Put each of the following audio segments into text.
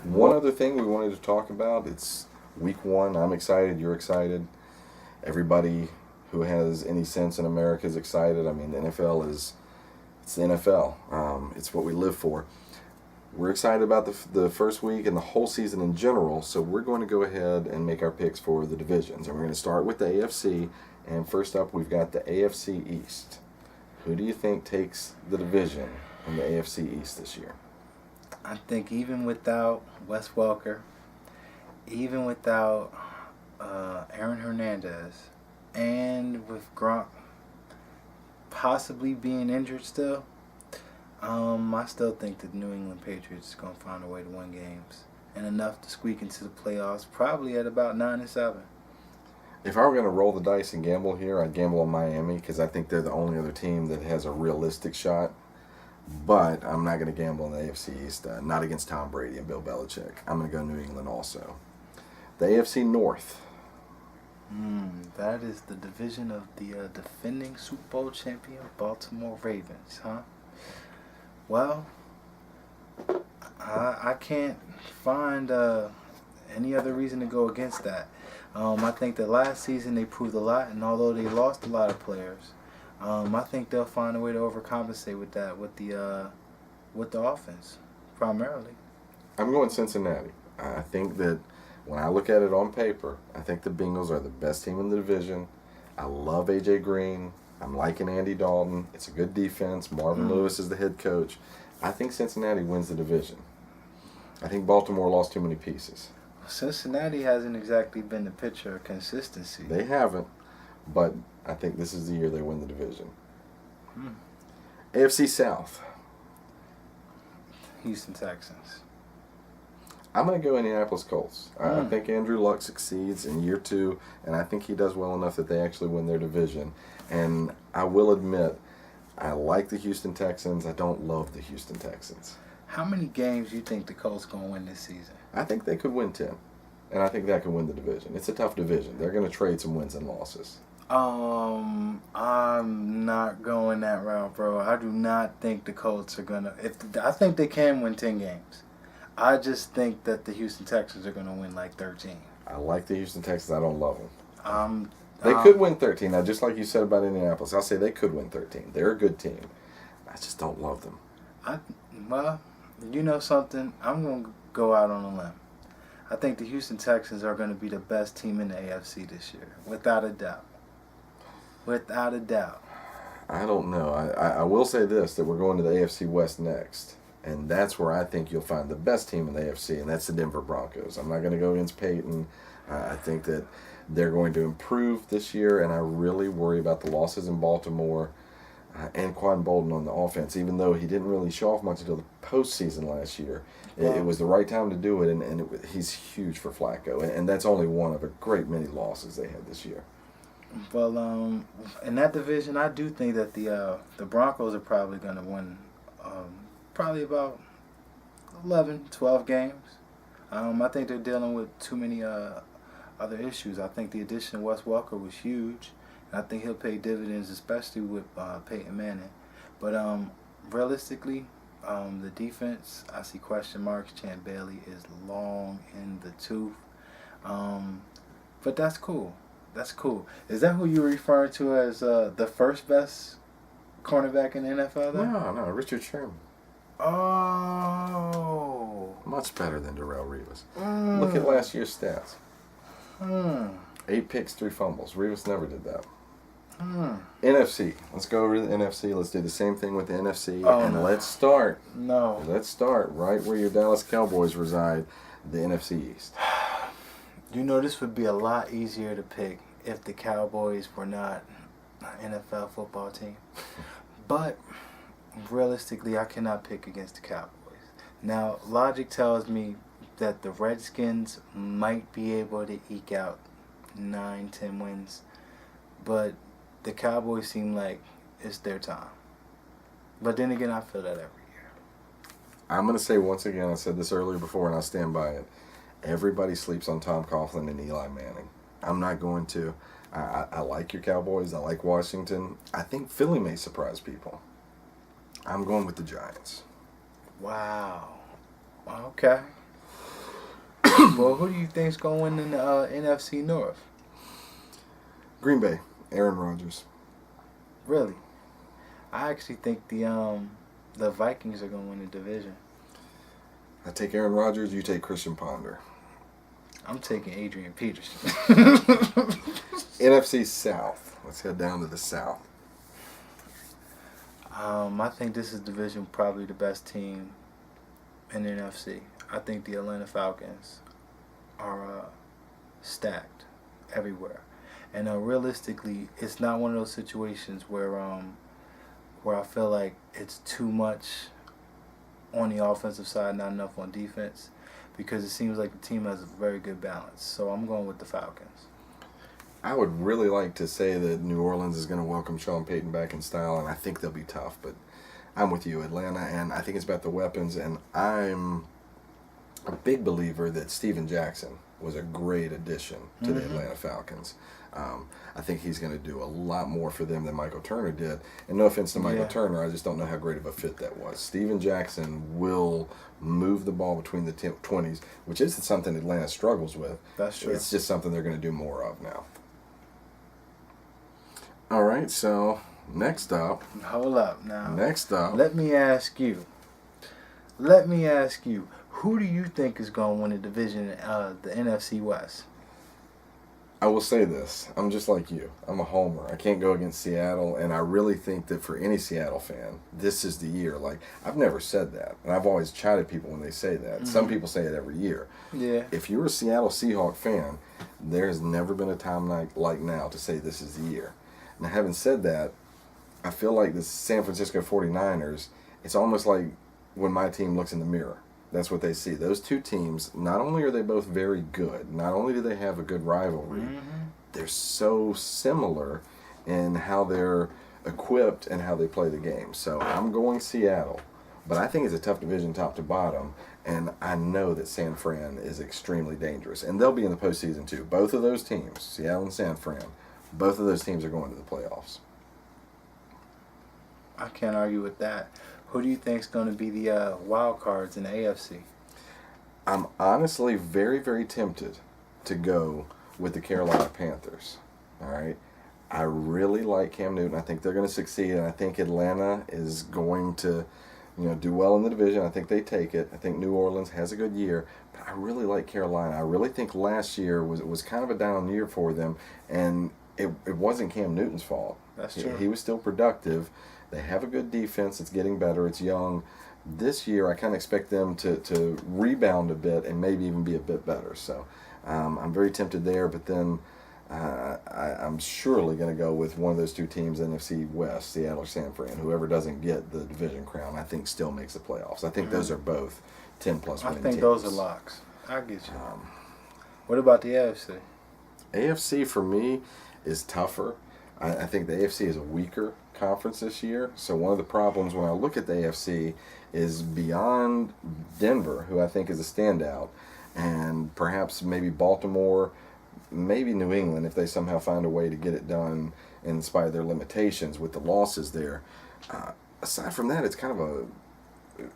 One other thing we wanted to talk about, it's week one. I'm excited. You're excited. Everybody who has any sense in America is excited. I mean, the NFL it's the NFL. It's what we live for. We're excited about the first week and the whole season in general, so we're going to go ahead and make our picks for the divisions. And we're going to start with the AFC, and first up we've got the AFC East. Who do you think takes the division in the AFC East this year? I think even without Wes Welker, even without Aaron Hernandez, and with Gronk possibly being injured still, I still think the New England Patriots is going to find a way to win games and enough to squeak into the playoffs, probably at about 9-7. If I were going to roll the dice and gamble here, I'd gamble on Miami because I think they're the only other team that has a realistic shot. But I'm not going to gamble on the AFC East, not against Tom Brady and Bill Belichick. I'm going to go New England also. The AFC North. That is the division of the defending Super Bowl champion Baltimore Ravens, huh? Well, I can't find any other reason to go against that. I think that last season they proved a lot, and although they lost a lot of players, I think they'll find a way to overcompensate with that with the offense, primarily. I'm going Cincinnati. I think that when I look at it on paper, I think the Bengals are the best team in the division. I love A.J. Green. I'm liking Andy Dalton. It's a good defense. Marvin Lewis is the head coach. I think Cincinnati wins the division. I think Baltimore lost too many pieces. Cincinnati hasn't exactly been the picture of consistency. They haven't, but I think this is the year they win the division. AFC South. Houston Texans. I'm going to go Indianapolis Colts. I think Andrew Luck succeeds in year two, and I think he does well enough that they actually win their division. And I will admit, I like the Houston Texans. I don't love the Houston Texans. How many games do you think the Colts going to win this season? I think they could win 10, and I think that could win the division. It's a tough division. They're going to trade some wins and losses. I'm not going that route, bro. I do not think the Colts are going to... I think they can win 10 games. I just think that the Houston Texans are going to win like 13. I like the Houston Texans. I don't love them. They could win 13. Now, just like you said about Indianapolis, I'll say they could win 13. They're a good team. I just don't love them. Well, you know something? I'm going to go out on a limb. I think the Houston Texans are going to be the best team in the AFC this year, without a doubt. Without a doubt. I don't know. I will say this, that we're going to the AFC West next. And that's where I think you'll find the best team in the AFC, and that's the Denver Broncos. I'm not going to go against Peyton. I think that they're going to improve this year, and I really worry about the losses in Baltimore and Quan Bolden on the offense, even though he didn't really show off much until the postseason last year. It was the right time to do it, and he's huge for Flacco, and that's only one of a great many losses they had this year. Well, in that division, I do think that the Broncos are probably going to win probably about 11, 12 games. I think they're dealing with too many other issues. I think the addition of Wes Welker was huge, and I think he'll pay dividends, especially with Peyton Manning. But realistically, the defense, I see question marks. Champ Bailey is long in the tooth. But that's cool. That's cool. Is that who you're referring to as the first best cornerback in the NFL then? No, Richard Sherman. Oh. Much better than Darrelle Revis. Look at last year's stats. 8 picks, 3 fumbles. Revis never did that. NFC. Let's go over to the NFC. Let's do the same thing with the NFC. Let's start. Let's start right where your Dallas Cowboys reside, the NFC East. You know, this would be a lot easier to pick if the Cowboys were not an NFL football team. But realistically, I cannot pick against the Cowboys. Now, logic tells me that the Redskins might be able to eke out 9-10 wins, but the Cowboys seem like it's their time. But then again, I feel that every year. I'm going to say once again, I said this earlier before and I stand by it, everybody sleeps on Tom Coughlin and Eli Manning. I'm not going to. I like your Cowboys. I like Washington. I think Philly may surprise people. I'm going with the Giants. Wow. Okay. Well, who do you think's going to win in the NFC North? Green Bay, Aaron Rodgers. Really? I actually think the Vikings are going to win the division. I take Aaron Rodgers, you take Christian Ponder. I'm taking Adrian Peterson. NFC South. Let's head down to the South. I think this is division probably the best team in the NFC. I think the Atlanta Falcons are stacked everywhere, and realistically, it's not one of those situations where I feel like it's too much on the offensive side, not enough on defense, because it seems like the team has a very good balance. So I'm going with the Falcons. I would really like to say that New Orleans is going to welcome Sean Payton back in style, and I think they'll be tough, but I'm with you, Atlanta, and I think it's about the weapons, and I'm a big believer that Steven Jackson was a great addition to the Atlanta Falcons. I think he's going to do a lot more for them than Michael Turner did. And no offense to Michael Turner, I just don't know how great of a fit that was. Steven Jackson will move the ball between the 20s, which isn't something Atlanta struggles with. That's true. It's just something they're going to do more of now. All right, so next up. Hold up now. Next up. Let me ask you. Who do you think is going to win the division, the NFC West? I will say this. I'm just like you. I'm a homer. I can't go against Seattle, and I really think that for any Seattle fan, this is the year. Like, I've never said that, and I've always chided people when they say that. Mm-hmm. Some people say it every year. Yeah. If you're a Seattle Seahawks fan, there has never been a time like now to say this is the year. Now, having said that, I feel like the San Francisco 49ers, it's almost like when my team looks in the mirror. That's what they see. Those two teams, not only are they both very good, not only do they have a good rivalry, they're so similar in how they're equipped and how they play the game. So I'm going Seattle. But I think it's a tough division top to bottom, and I know that San Fran is extremely dangerous. And they'll be in the postseason too. Both of those teams, Seattle and San Fran, both of those teams are going to the playoffs. I can't argue with that. Who do you think is going to be the wild cards in the AFC? I'm honestly very, very tempted to go with the Carolina Panthers. All right. I really like Cam Newton. I think they're going to succeed, and I think Atlanta is going to, do well in the division. I think they take it. I think New Orleans has a good year, but I really like Carolina. I really think last year was kind of a down year for them, and it wasn't Cam Newton's fault. That's true. He was still productive. They have a good defense. It's getting better. It's young. This year, I kind of expect them to rebound a bit and maybe even be a bit better. So I'm very tempted there, but then I'm surely going to go with one of those two teams, NFC West, Seattle or San Fran. Whoever doesn't get the division crown, I think, still makes the playoffs. I think those are both 10-plus winning teams. I think those are locks. I get you. What about the AFC? AFC, for me, is tougher. I think the AFC is a weaker conference this year. So one of the problems when I look at the AFC is beyond Denver, who I think is a standout, and perhaps maybe Baltimore, maybe New England if they somehow find a way to get it done in spite of their limitations with the losses there. Aside from that,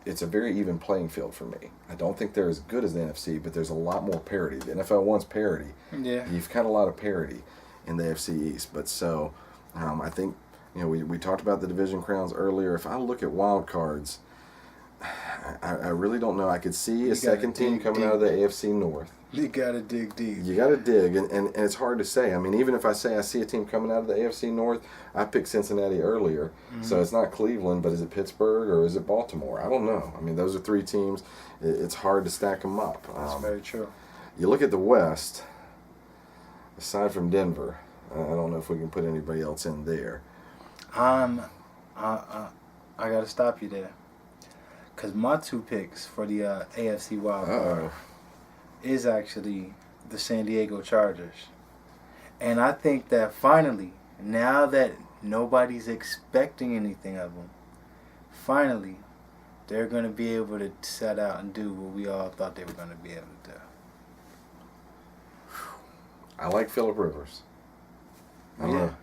it's a very even playing field for me. I don't think they're as good as the NFC, but there's a lot more parity. The NFL wants parity. Yeah. You've got a lot of parity in the AFC East. But so I think, we talked about the division crowns earlier. If I look at wild cards, I really don't know. I could see a second team coming out of the AFC North. You got to dig deep. You got to dig, and it's hard to say. I mean, even if I say I see a team coming out of the AFC North, I picked Cincinnati earlier. So it's not Cleveland, but is it Pittsburgh or is it Baltimore? I don't know. I mean, those are three teams. It's hard to stack them up. That's very true. You look at the West, aside from Denver, I don't know if we can put anybody else in there. I got to stop you there. Because my two picks for the AFC wild card is actually the San Diego Chargers. And I think that finally, now that nobody's expecting anything of them, finally, they're going to be able to set out and do what we all thought they were going to be able to do. I like Phillip Rivers. I don't know.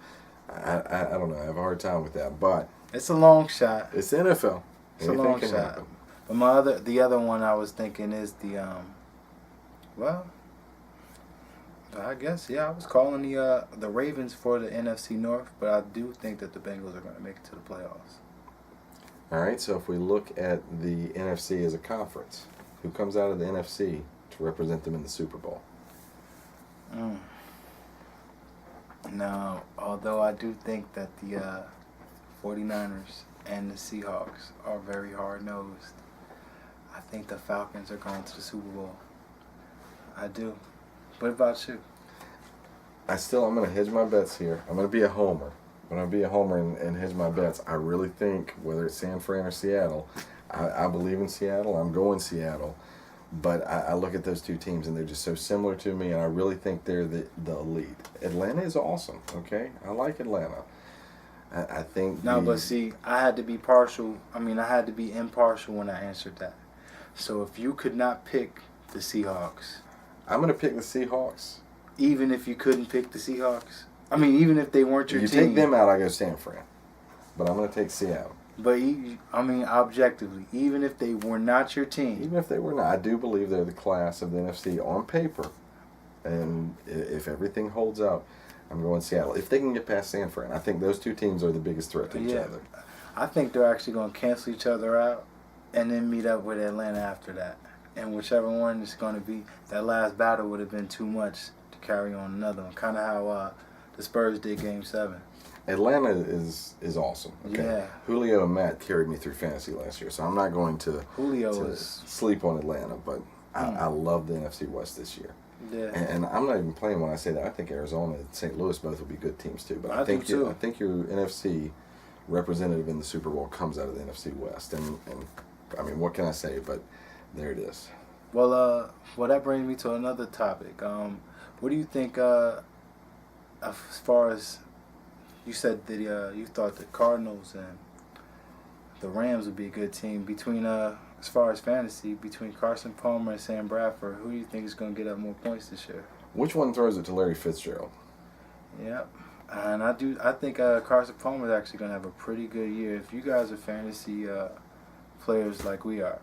I have a hard time with that, but it's a long shot. It's the NFL. It's a long shot. But the other one I was thinking is well, I guess I was calling the Ravens for the NFC North, but I do think that the Bengals are going to make it to the playoffs. All right, so if we look at the NFC as a conference, who comes out of the NFC to represent them in the Super Bowl? Now, although I do think that the 49ers and the Seahawks are very hard-nosed, I think the Falcons are going to the Super Bowl. I do. What about you? I'm going to hedge my bets here. I'm going to be a homer. I'm going to be a homer and hedge my bets. I really think, whether it's San Fran or Seattle, I believe in Seattle. I'm going Seattle. But I look at those two teams, and they're just so similar to me, and I really think they're the elite. Atlanta is awesome, okay? I like Atlanta. I think... But see, I had to be partial. I had to be impartial when I answered that. So if you could not pick the Seahawks... I'm going to pick the Seahawks. Even if you couldn't pick the Seahawks? Even if they weren't your team. You take them out, I go San Fran. But I'm going to take Seattle. But, objectively, even if they were not your team. Even if they were not, I do believe they're the class of the NFC on paper. And if everything holds up, I'm going Seattle. If they can get past San Fran, I think those two teams are the biggest threat to each other. I think they're actually going to cancel each other out and then meet up with Atlanta after that. And whichever one is going to be, that last battle would have been too much to carry on another one. Kind of how the Spurs did Game 7. Atlanta is awesome. Okay? Yeah. Julio and Matt carried me through fantasy last year, so I'm not going to sleep on Atlanta, but I love the NFC West this year. Yeah. And I'm not even playing when I say that. I think Arizona and St. Louis both will be good teams too. But I think your NFC representative in the Super Bowl comes out of the NFC West. And what can I say? But there it is. Well, that brings me to another topic. What do you think as far as you said that you thought the Cardinals and the Rams would be a good team between as far as fantasy, between Carson Palmer and Sam Bradford, who do you think is going to get up more points this year? Which one throws it to Larry Fitzgerald? Yep. And I think Carson Palmer is actually going to have a pretty good year. If you guys are fantasy players like we are,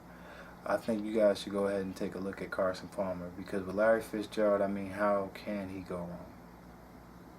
I think you guys should go ahead and take a look at Carson Palmer, because with Larry Fitzgerald, how can he go wrong?